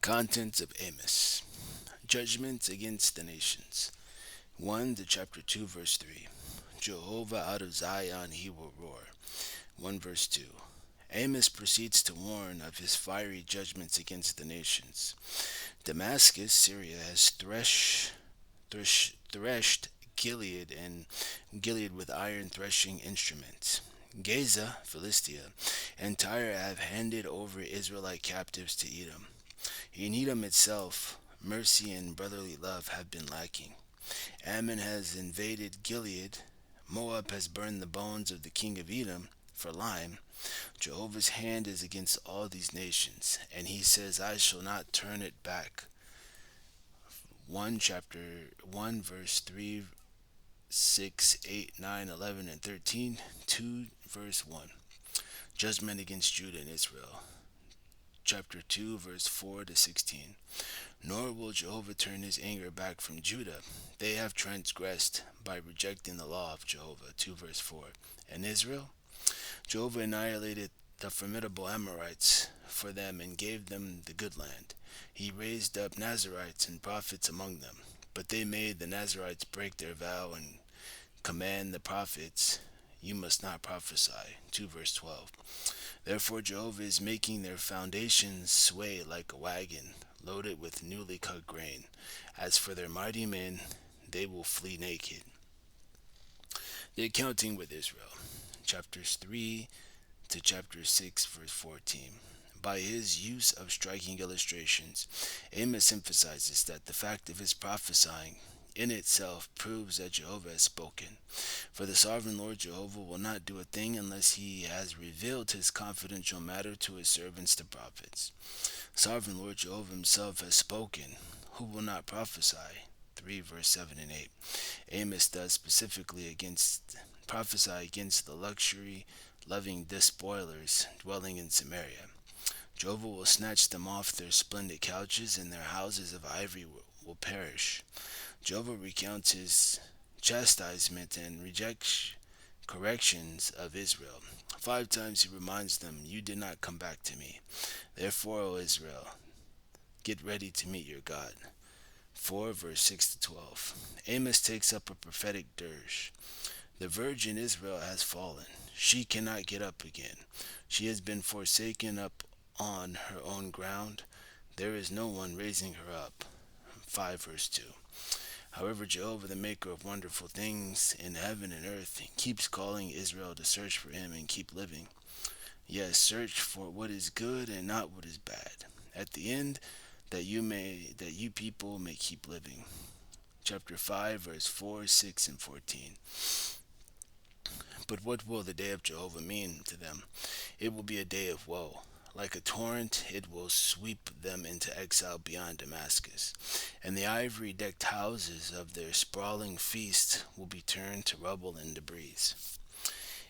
Contents of Amos. Judgments against the nations. 1 to chapter 2 verse 3. Jehovah out of Zion he will roar. 1 verse 2. Amos proceeds to warn of his fiery judgments against the nations. Damascus, Syria, has threshed Gilead with iron threshing instruments. Gaza, Philistia, and Tyre have handed over Israelite captives to Edom. In Edom itself, mercy and brotherly love have been lacking. Ammon has invaded Gilead. Moab has burned the bones of the king of Edom for lime. Jehovah's hand is against all these nations, and he says, I shall not turn it back. 1 chapter 1 verse 3, 6, 8, 9, 11, and 13. 2 verse 1. Judgment against Judah and Israel. Chapter 2 verse 4 to 16. Nor will Jehovah turn his anger back from Judah. They have transgressed by rejecting the law of Jehovah. 2 verse 4. And Israel? Jehovah annihilated the formidable Amorites for them and gave them the good land. He raised up Nazarites and prophets among them, but they made the Nazarites break their vow and command the prophets, you must not prophesy. 2 verse 12. Therefore Jehovah is making their foundations sway like a wagon, loaded with newly cut grain. As for their mighty men, they will flee naked. The accounting with Israel. Chapters 3 to chapter 6 verse 14. By his use of striking illustrations, Amos emphasizes that the fact of his prophesying in itself proves that Jehovah has spoken. For the sovereign Lord Jehovah will not do a thing unless he has revealed his confidential matter to his servants the prophets. Sovereign Lord Jehovah himself has spoken. Who will not prophesy? 3 verse 7 and 8. Amos does specifically prophesy against the luxury loving despoilers dwelling in Samaria. Jehovah will snatch them off their splendid couches, and their houses of ivory will perish. Jehovah recounts his chastisement and rejects corrections of Israel. 5 times he reminds them, you did not come back to me. Therefore, O Israel, get ready to meet your God. 4 verse 6 to 12. Amos takes up a prophetic dirge. The virgin Israel has fallen. She cannot get up again. She has been forsaken up on her own ground. There is no one raising her up. 5 verse 2. However, Jehovah, the maker of wonderful things in heaven and earth, keeps calling Israel to search for him and keep living. Yes, search for what is good and not what is bad. At the end, that you people may keep living. Chapter 5, verse 4, 6, and 14. But what will the day of Jehovah mean to them? It will be a day of woe. Like a torrent, it will sweep them into exile beyond Damascus, and the ivory-decked houses of their sprawling feast will be turned to rubble and debris.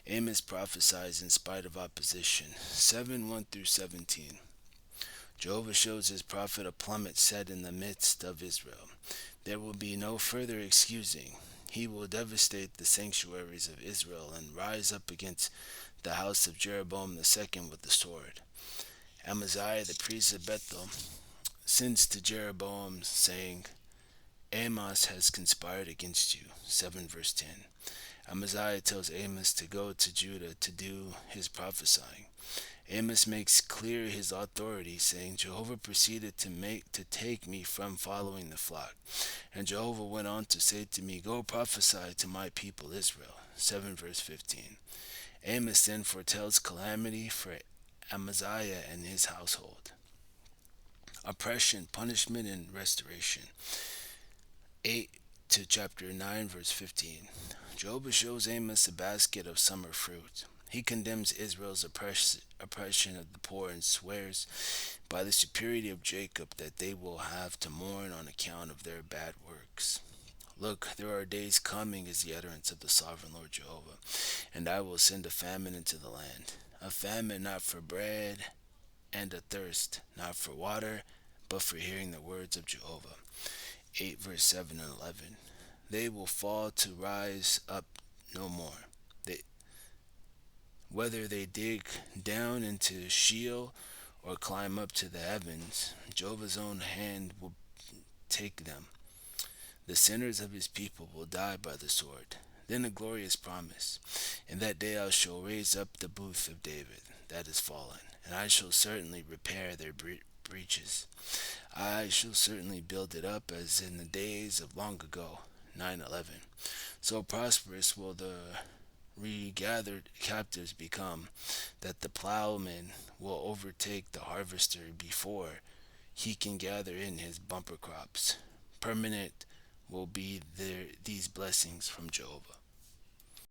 Amos prophesies in spite of opposition. 7, 1 through 17. Jehovah shows his prophet a plummet set in the midst of Israel. There will be no further excusing. He will devastate the sanctuaries of Israel and rise up against the house of Jeroboam II with the sword. Amaziah the priest of Bethel sends to Jeroboam, saying, Amos has conspired against you. 7 verse 10. Amaziah tells Amos to go to Judah to do his prophesying. Amos makes clear his authority, saying, Jehovah proceeded to take me from following the flock. And Jehovah went on to say to me, go prophesy to my people Israel. 7 verse 15. Amos then foretells calamity for Amaziah and his household. Oppression, punishment, and restoration. 8 to chapter 9 verse 15. Jehovah shows Amos a basket of summer fruit. He condemns Israel's oppression of the poor and swears by the superiority of Jacob that they will have to mourn on account of their bad works. Look, there are days coming, is the utterance of the sovereign Lord Jehovah, and I will send a famine into the land, a famine not for bread, and a thirst not for water, but for hearing the words of Jehovah. 8 verse 7 and 11. They will fall to rise up no more. Whether they dig down into Sheol or climb up to the heavens. Jehovah's own hand will take them. The sinners of his people will die by the sword. Then a glorious promise. In that day I shall raise up the booth of David that is fallen, and I shall certainly repair their breaches. I shall certainly build it up as in the days of long ago. 9:11. So prosperous will the regathered captives become that the plowman will overtake the harvester before he can gather in his bumper crops. Permanent will be these blessings from Jehovah.